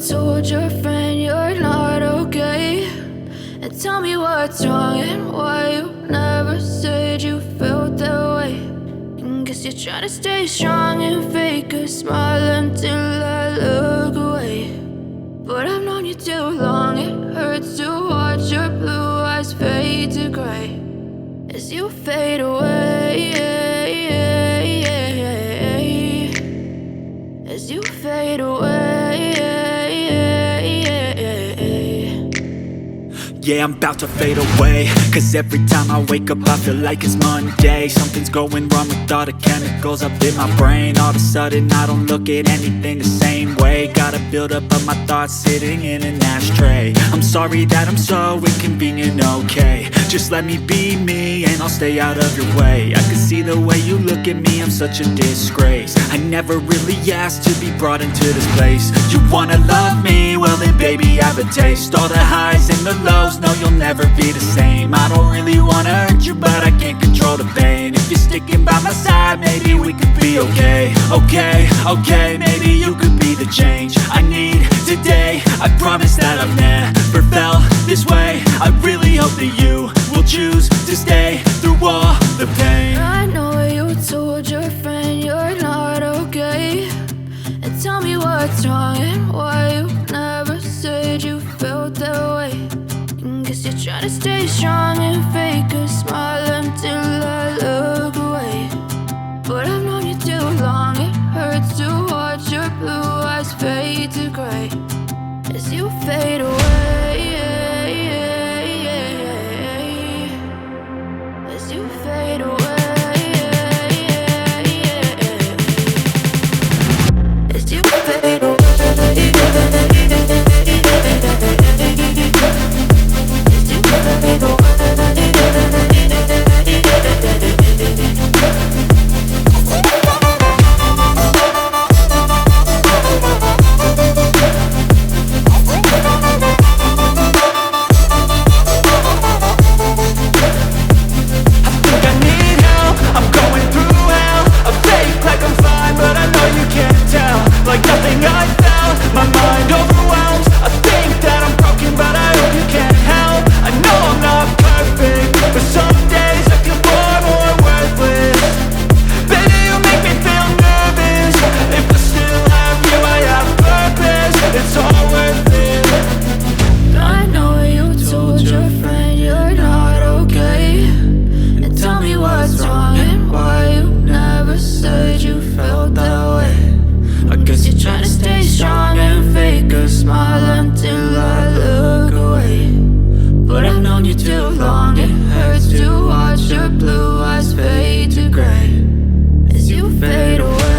told your friend you're not okay, and tell me what's wrong and why you never said you felt that way. And guess you're trying to stay strong and fake a smile until I look away. But I've known you too long, it hurts to watch your blue eyes fade to gray as you fade away, as you fade away. Yeah, I'm about to fade away, cause every time I wake up I feel like it's Monday. Something's going wrong with all the chemicals up in my brain. All of a sudden I don't look at anything the same way. Gotta build up of my thoughts sitting in an ashtray. I'm sorry that I'm so inconvenient, okay. Just let me be me and I'll stay out of your way. I can see the way you look at me, I'm such a disgrace. I never really asked to be brought into this place. You wanna love me? Well then baby I have a taste. All the highs and the lows, no you'll never be the same. I don't really wanna hurt you but I can't control the pain. If you're sticking by my side maybe we could be okay. Okay, maybe you could be the change I need today. I promise that I've never felt this way. I really hope that you will choose to stay through all the pain. I know you told your friend you're not okay, and tell me what's wrong and why you never said you felt that way. And guess you're trying to stay strong and fake a smile until I look away. But I've known you too long, it hurts to watch your blue eyes fade to gray as you fade away, as you fade away, as you fade away. Like nothing I felt, my mind overwhelmed. I think that I'm broken, but I hope you can't help. I know I'm not perfect, but some days I feel far more worthless. Baby, you make me feel nervous. If I still have you, I have purpose. It's all worth it. I know you told your friend you're not okay, and tell me what's wrong and why you never said you felt that way. I guess you're trying to stay strong and fake a smile until I look away. But I've known you too long, it hurts to